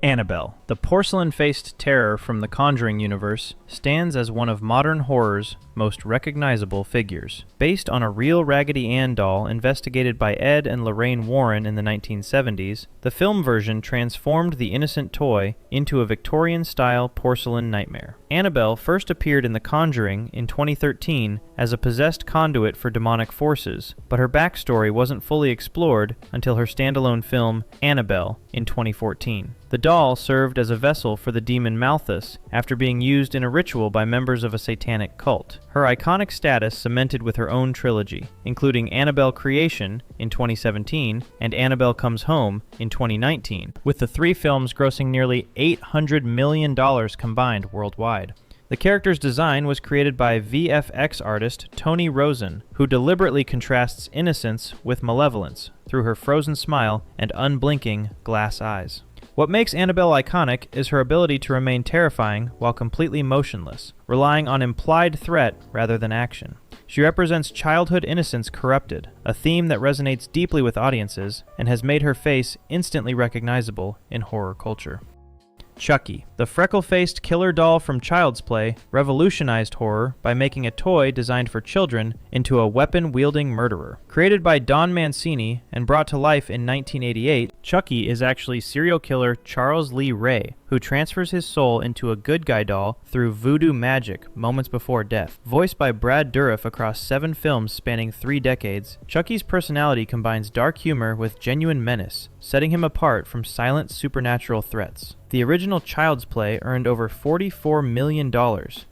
Annabelle, the porcelain-faced terror from the Conjuring universe, stands as one of modern horror's most recognizable figures. Based on a real Raggedy Ann doll investigated by Ed and Lorraine Warren in the 1970s, the film version transformed the innocent toy into a Victorian-style porcelain nightmare. Annabelle first appeared in The Conjuring in 2013 as a possessed conduit for demonic forces, but her backstory wasn't fully explored until her standalone film, Annabelle, in 2014. The doll served as a vessel for the demon Malthus after being used in a ritual by members of a satanic cult. Her iconic status cemented with her own trilogy, including Annabelle Creation in 2017 and Annabelle Comes Home in 2019, with the three films grossing nearly $800 million combined worldwide. The character's design was created by VFX artist Tony Rosen, who deliberately contrasts innocence with malevolence through her frozen smile and unblinking glass eyes. What makes Annabelle iconic is her ability to remain terrifying while completely motionless, relying on implied threat rather than action. She represents childhood innocence corrupted, a theme that resonates deeply with audiences and has made her face instantly recognizable in horror culture. Chucky, the freckle-faced killer doll from Child's Play, revolutionized horror by making a toy designed for children into a weapon-wielding murderer. Created by Don Mancini and brought to life in 1988, Chucky is actually serial killer Charles Lee Ray, who transfers his soul into a good guy doll through voodoo magic moments before death. Voiced by Brad Dourif across 7 films spanning 3 decades, Chucky's personality combines dark humor with genuine menace, setting him apart from silent supernatural threats. The original Child's Play earned over $44 million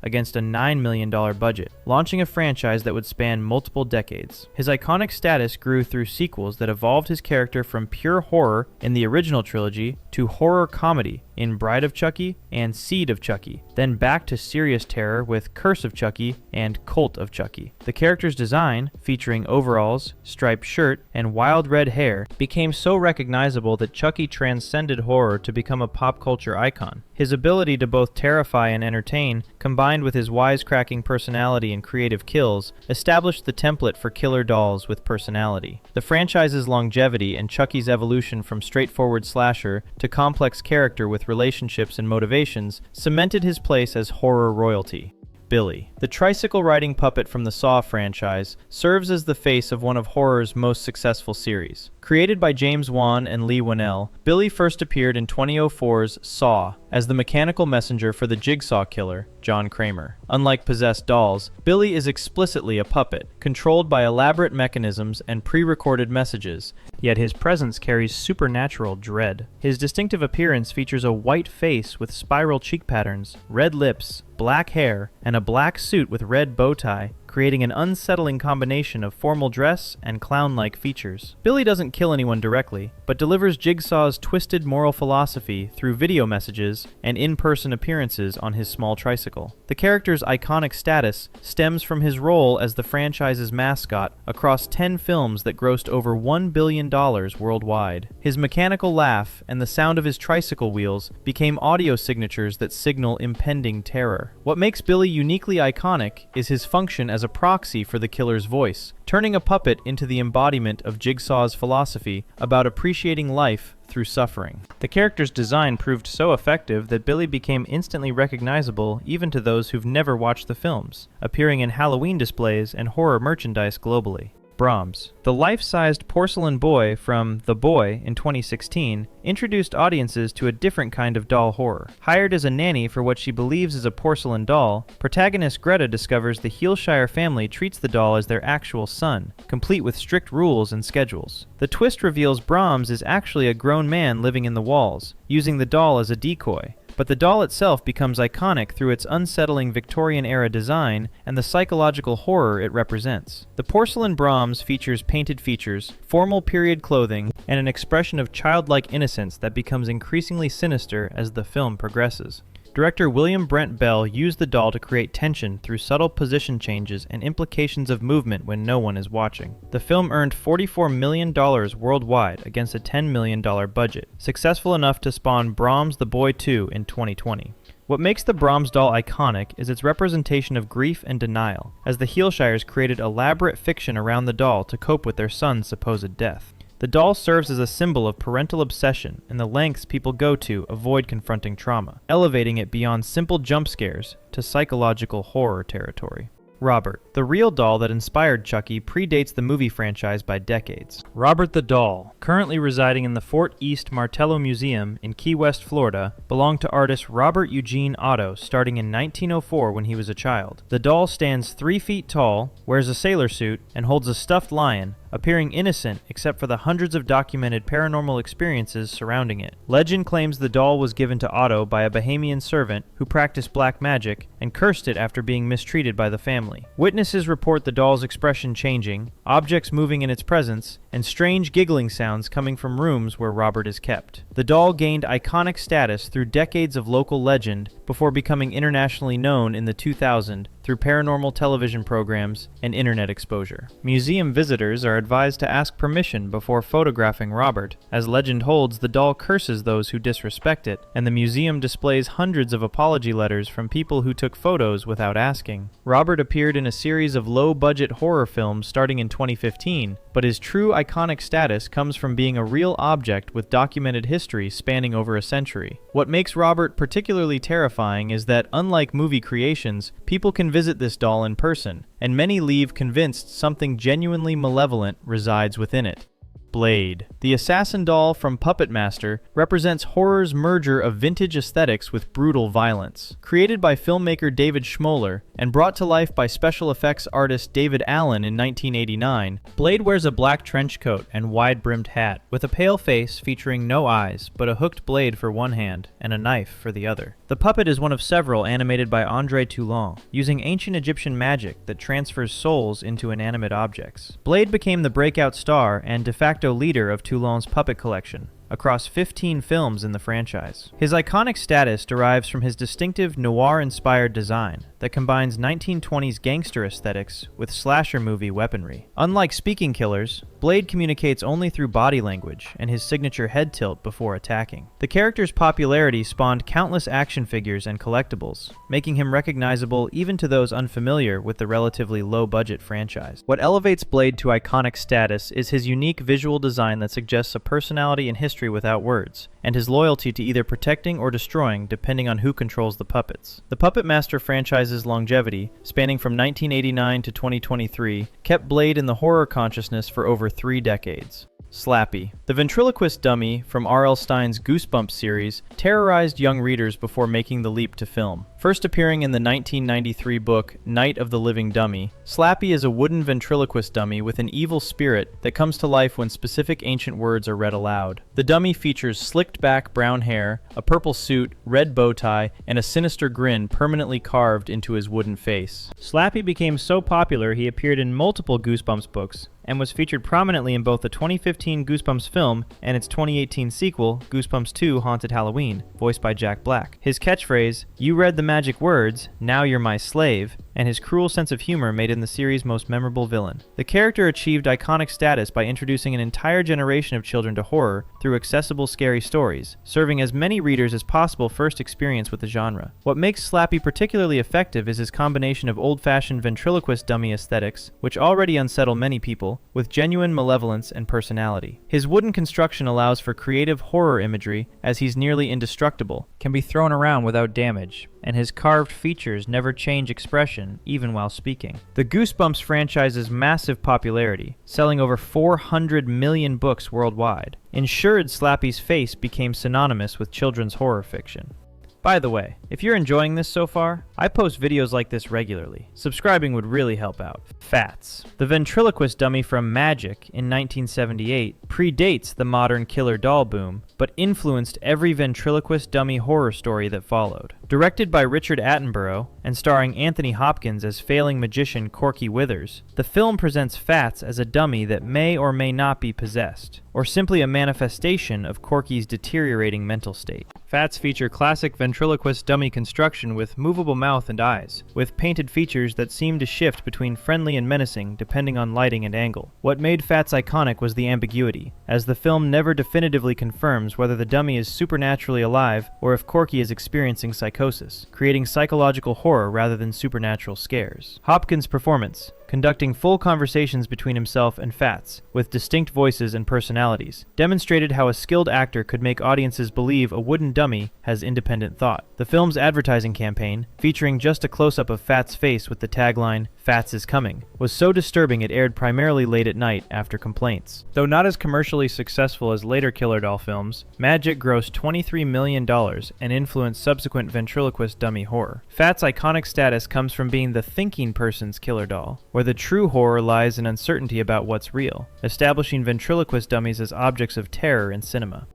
against a $9 million budget, launching a franchise that would span multiple decades. His iconic status grew through sequels that evolved his character from pure horror in the original trilogy to horror comedy in Bride of Chucky and Seed of Chucky, then back to serious terror with Curse of Chucky and Cult of Chucky. The character's design, featuring overalls, striped shirt, and wild red hair, became so recognizable that Chucky transcended horror to become a pop culture icon. His ability to both terrify and entertain, combined with his wisecracking personality and creative kills, established the template for killer dolls with personality. The franchise's longevity and Chucky's evolution from straightforward slasher to complex character with relationships and motivations cemented his place as horror royalty. Billy, the tricycle-riding puppet from the Saw franchise, serves as the face of one of horror's most successful series. Created by James Wan and Lee Winnell, Billy first appeared in 2004's Saw as the mechanical messenger for the Jigsaw killer, John Kramer. Unlike possessed dolls, Billy is explicitly a puppet, controlled by elaborate mechanisms and pre-recorded messages, yet his presence carries supernatural dread. His distinctive appearance features a white face with spiral cheek patterns, red lips, black hair, and a black suit with red bow tie, creating an unsettling combination of formal dress and clown-like features. Billy doesn't kill anyone directly, but delivers Jigsaw's twisted moral philosophy through video messages and in-person appearances on his small tricycle. The character's iconic status stems from his role as the franchise's mascot across 10 films that grossed over $1 billion worldwide. His mechanical laugh and the sound of his tricycle wheels became audio signatures that signal impending terror. What makes Billy uniquely iconic is his function as a proxy for the killer's voice, turning a puppet into the embodiment of Jigsaw's philosophy about appreciating life through suffering. The character's design proved so effective that Billy became instantly recognizable even to those who've never watched the films, appearing in Halloween displays and horror merchandise globally. Brahms, the life-sized porcelain boy from The Boy in 2016, introduced audiences to a different kind of doll horror. Hired as a nanny for what she believes is a porcelain doll, protagonist Greta discovers the Heelshire family treats the doll as their actual son, complete with strict rules and schedules. The twist reveals Brahms is actually a grown man living in the walls, using the doll as a decoy. But the doll itself becomes iconic through its unsettling Victorian-era design and the psychological horror it represents. The porcelain Brahms features painted features, formal period clothing, and an expression of childlike innocence that becomes increasingly sinister as the film progresses. Director William Brent Bell used the doll to create tension through subtle position changes and implications of movement when no one is watching. The film earned $44 million worldwide against a $10 million budget, successful enough to spawn Brahms the Boy 2 in 2020. What makes the Brahms doll iconic is its representation of grief and denial, as the Heelshires created elaborate fiction around the doll to cope with their son's supposed death. The doll serves as a symbol of parental obsession and the lengths people go to avoid confronting trauma, elevating it beyond simple jump scares to psychological horror territory. Robert. The real doll that inspired Chucky predates the movie franchise by decades. Robert the doll, currently residing in the Fort East Martello Museum in Key West, Florida, belonged to artist Robert Eugene Otto starting in 1904 when he was a child. The doll stands 3 feet tall, wears a sailor suit, and holds a stuffed lion, appearing innocent except for the hundreds of documented paranormal experiences surrounding it. Legend claims the doll was given to Otto by a Bahamian servant who practiced black magic and cursed it after being mistreated by the family. Witnesses report the doll's expression changing, objects moving in its presence, and strange giggling sounds coming from rooms where Robert is kept. The doll gained iconic status through decades of local legend before becoming internationally known in the 2000s through paranormal television programs and internet exposure. Museum visitors are advised to ask permission before photographing Robert, as legend holds the doll curses those who disrespect it, and the museum displays hundreds of apology letters from people who took photos without asking. Robert appeared in a series of low-budget horror films starting in 2015, but his true iconic status comes from being a real object with documented history spanning over a century. What makes Robert particularly terrifying is that, unlike movie creations, people can visit this doll in person, and many leave convinced something genuinely malevolent resides within it. Blade. The assassin doll from Puppet Master represents horror's merger of vintage aesthetics with brutal violence. Created by filmmaker David Schmoller and brought to life by special effects artist David Allen in 1989, Blade wears a black trench coat and wide-brimmed hat, with a pale face featuring no eyes but a hooked blade for one hand and a knife for the other. The puppet is one of several animated by André Toulon, using ancient Egyptian magic that transfers souls into inanimate objects. Blade became the breakout star and de facto leader of Toulon's puppet collection, across 15 films in the franchise. His iconic status derives from his distinctive noir-inspired design that combines 1920s gangster aesthetics with slasher movie weaponry. Unlike speaking killers, Blade communicates only through body language and his signature head tilt before attacking. The character's popularity spawned countless action figures and collectibles, making him recognizable even to those unfamiliar with the relatively low-budget franchise. What elevates Blade to iconic status is his unique visual design that suggests a personality and history without words, and his loyalty to either protecting or destroying depending on who controls the puppets. The Puppet Master franchise's longevity, spanning from 1989 to 2023, kept Blade in the horror consciousness for over 3 decades. Slappy. The ventriloquist dummy from R.L. Stine's Goosebumps series terrorized young readers before making the leap to film. First appearing in the 1993 book Night of the Living Dummy, Slappy is a wooden ventriloquist dummy with an evil spirit that comes to life when specific ancient words are read aloud. The dummy features slicked back brown hair, a purple suit, red bow tie, and a sinister grin permanently carved into his wooden face. Slappy became so popular he appeared in multiple Goosebumps books, and was featured prominently in both the 2015 Goosebumps film and its 2018 sequel, Goosebumps 2: Haunted Halloween, voiced by Jack Black. His catchphrase, "You read the magic words, now you're my slave," and his cruel sense of humor made him the series' most memorable villain. The character achieved iconic status by introducing an entire generation of children to horror through accessible, scary stories, serving as many readers as possible first experience with the genre. What makes Slappy particularly effective is his combination of old-fashioned ventriloquist dummy aesthetics, which already unsettle many people, with genuine malevolence and personality. His wooden construction allows for creative horror imagery, as he's nearly indestructible, can be thrown around without damage, and his carved features never change expression, even while speaking. The Goosebumps franchise's massive popularity, selling over 400 million books worldwide, ensured Slappy's face became synonymous with children's horror fiction. By the way, if you're enjoying this so far, I post videos like this regularly. Subscribing would really help out. Facts. The ventriloquist dummy from Magic in 1978 predates the modern killer doll boom, but influenced every ventriloquist dummy horror story that followed. Directed by Richard Attenborough and starring Anthony Hopkins as failing magician Corky Withers, the film presents Fats as a dummy that may or may not be possessed, or simply a manifestation of Corky's deteriorating mental state. Fats feature classic ventriloquist dummy construction with movable mouth and eyes, with painted features that seem to shift between friendly and menacing depending on lighting and angle. What made Fats iconic was the ambiguity, as the film never definitively confirms whether the dummy is supernaturally alive or if Corky is experiencing psychosis, creating psychological horror rather than supernatural scares. Hopkins' performance. conducting full conversations between himself and Fats, with distinct voices and personalities, demonstrated how a skilled actor could make audiences believe a wooden dummy has independent thought. The film's advertising campaign, featuring just a close-up of Fats' face with the tagline, "Fats is coming," was so disturbing it aired primarily late at night after complaints. Though not as commercially successful as later Killer Doll films, Magic grossed $23 million and influenced subsequent ventriloquist dummy horror. Fats' iconic status comes from being the thinking person's killer doll, where the true horror lies in uncertainty about what's real, establishing ventriloquist dummies as objects of terror in cinema.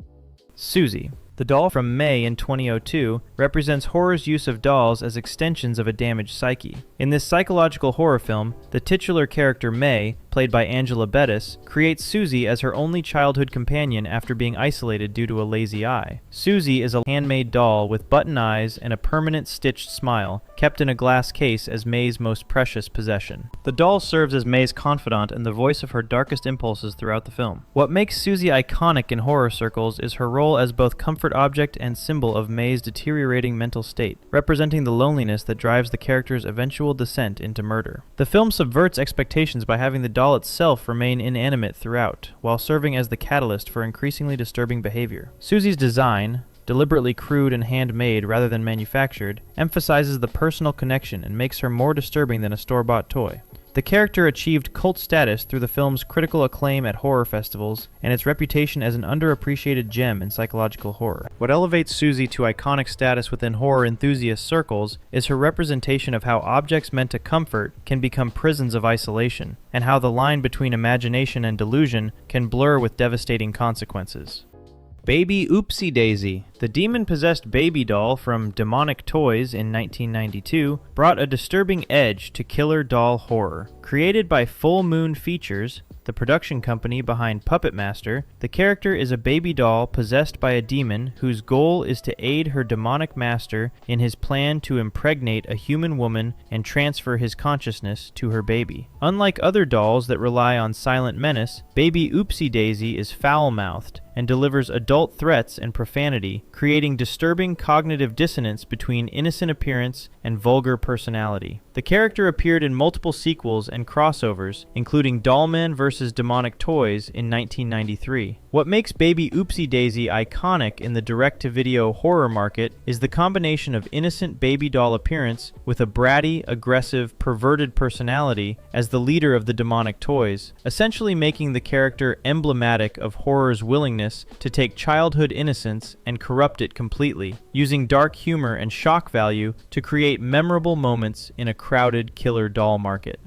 Susy. The doll from May in 2002 represents horror's use of dolls as extensions of a damaged psyche. In this psychological horror film, the titular character May, played by Angela Bettis, creates Susy as her only childhood companion after being isolated due to a lazy eye. Susy is a handmade doll with button eyes and a permanent stitched smile, kept in a glass case as May's most precious possession. The doll serves as May's confidant and the voice of her darkest impulses throughout the film. What makes Susy iconic in horror circles is her role as both comfort object and symbol of May's deteriorating mental state, representing the loneliness that drives the character's eventual descent into murder. The film subverts expectations by having the doll itself remain inanimate throughout, while serving as the catalyst for increasingly disturbing behavior. Susy's design, deliberately crude and handmade rather than manufactured, emphasizes the personal connection and makes her more disturbing than a store-bought toy. The character achieved cult status through the film's critical acclaim at horror festivals and its reputation as an underappreciated gem in psychological horror. What elevates Susy to iconic status within horror enthusiast circles is her representation of how objects meant to comfort can become prisons of isolation, and how the line between imagination and delusion can blur with devastating consequences. Baby Oopsie Daisy. The demon-possessed baby doll from Demonic Toys in 1992 brought a disturbing edge to killer doll horror. Created by Full Moon Features, the production company behind Puppet Master, the character is a baby doll possessed by a demon whose goal is to aid her demonic master in his plan to impregnate a human woman and transfer his consciousness to her baby. Unlike other dolls that rely on silent menace, Baby Oopsie Daisy is foul-mouthed and delivers adult threats and profanity, creating disturbing cognitive dissonance between innocent appearance and vulgar personality. The character appeared in multiple sequels and crossovers, including Dollman vs. Demonic Toys in 1993. What makes Baby Oopsie Daisy iconic in the direct-to-video horror market is the combination of innocent baby doll appearance with a bratty, aggressive, perverted personality as the leader of the demonic toys, essentially making the character emblematic of horror's willingness to take childhood innocence and corrupt it completely, using dark humor and shock value to create memorable moments in a crowded killer doll market.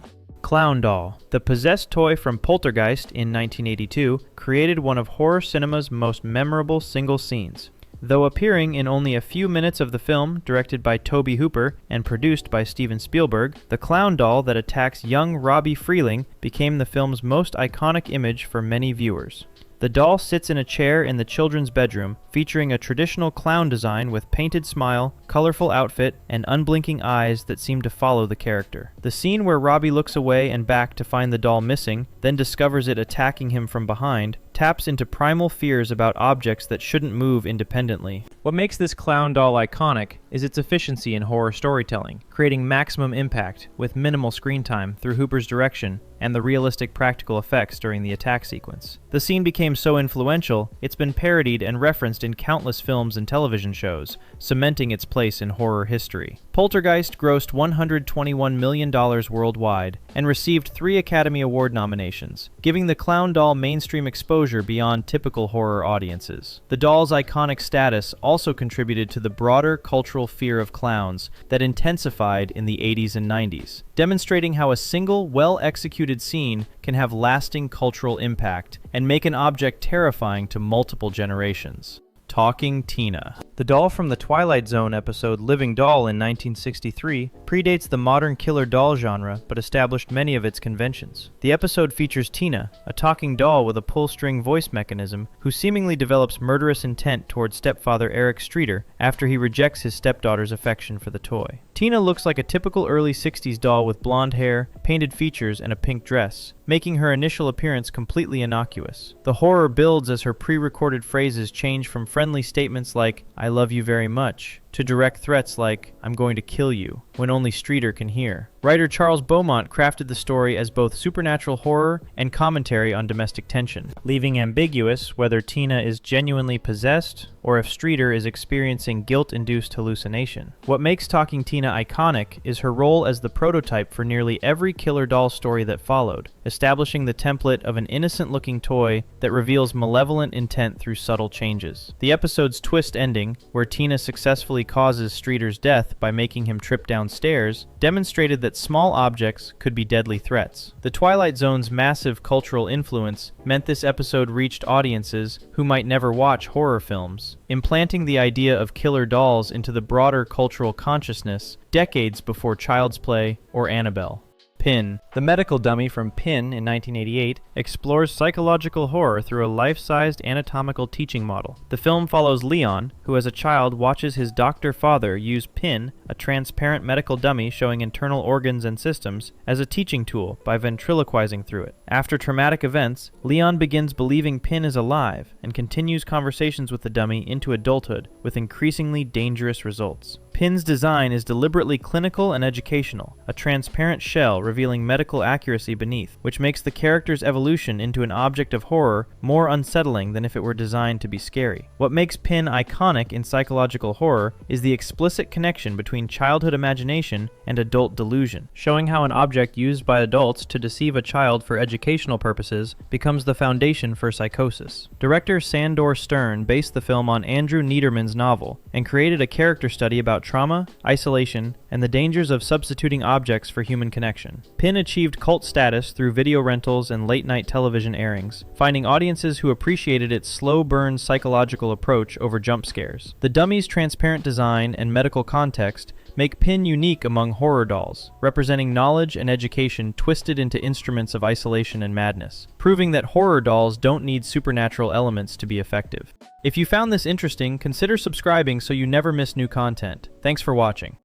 Clown Doll. The possessed toy from Poltergeist in 1982 created one of horror cinema's most memorable single scenes. Though appearing in only a few minutes of the film, directed by Tobe Hooper and produced by Steven Spielberg, the clown doll that attacks young Robbie Freeling became the film's most iconic image for many viewers. The doll sits in a chair in the children's bedroom, featuring a traditional clown design with painted smile, colorful outfit, and unblinking eyes that seem to follow the character. The scene where Robbie looks away and back to find the doll missing, then discovers it attacking him from behind, taps into primal fears about objects that shouldn't move independently. What makes this clown doll iconic is its efficiency in horror storytelling, creating maximum impact with minimal screen time through Hooper's direction and the realistic practical effects during the attack sequence. The scene became so influential, it's been parodied and referenced in countless films and television shows, cementing its place in horror history. Poltergeist grossed $121 million worldwide and received 3 Academy Award nominations, giving the clown doll mainstream exposure beyond typical horror audiences. The doll's iconic status also contributed to the broader cultural fear of clowns that intensified in the 80s and 90s, demonstrating how a single, well-executed scene can have lasting cultural impact and make an object terrifying to multiple generations. Talking Tina. The doll from the Twilight Zone episode Living Doll in 1963 predates the modern killer doll genre but established many of its conventions. The episode features Tina, a talking doll with a pull-string voice mechanism who seemingly develops murderous intent towards stepfather Eric Streeter after he rejects his stepdaughter's affection for the toy. Tina looks like a typical early 60s doll with blonde hair, painted features, and a pink dress, making her initial appearance completely innocuous. The horror builds as her pre-recorded phrases change from friendly statements like, "I love you very much," to direct threats like, "I'm going to kill you," when only Streeter can hear. Writer Charles Beaumont crafted the story as both supernatural horror and commentary on domestic tension, leaving ambiguous whether Tina is genuinely possessed or if Streeter is experiencing guilt-induced hallucination. What makes Talking Tina iconic is her role as the prototype for nearly every killer doll story that followed, establishing the template of an innocent-looking toy that reveals malevolent intent through subtle changes. The episode's twist ending, where Tina successfully causes Streeter's death by making him trip downstairs, demonstrated that small objects could be deadly threats. The Twilight Zone's massive cultural influence meant this episode reached audiences who might never watch horror films, implanting the idea of killer dolls into the broader cultural consciousness decades before Child's Play or Annabelle. Pin. The medical dummy from Pin in 1988 explores psychological horror through a life-sized anatomical teaching model. The film follows Leon, who as a child watches his doctor father use Pin, a transparent medical dummy showing internal organs and systems, as a teaching tool by ventriloquizing through it. After traumatic events, Leon begins believing Pin is alive and continues conversations with the dummy into adulthood with increasingly dangerous results. Pin's design is deliberately clinical and educational, a transparent shell revealing medical accuracy beneath, which makes the character's evolution into an object of horror more unsettling than if it were designed to be scary. What makes Pin iconic in psychological horror is the explicit connection between childhood imagination and adult delusion, showing how an object used by adults to deceive a child for educational purposes becomes the foundation for psychosis. Director Sandor Stern based the film on Andrew Niederman's novel and created a character study about trauma, isolation, and the dangers of substituting objects for human connection. Pin achieved cult status through video rentals and late-night television airings, finding audiences who appreciated its slow-burn psychological approach over jump scares. The dummy's transparent design and medical context make Pin unique among horror dolls, representing knowledge and education twisted into instruments of isolation and madness, proving that horror dolls don't need supernatural elements to be effective. If you found this interesting, consider subscribing so you never miss new content. Thanks for watching.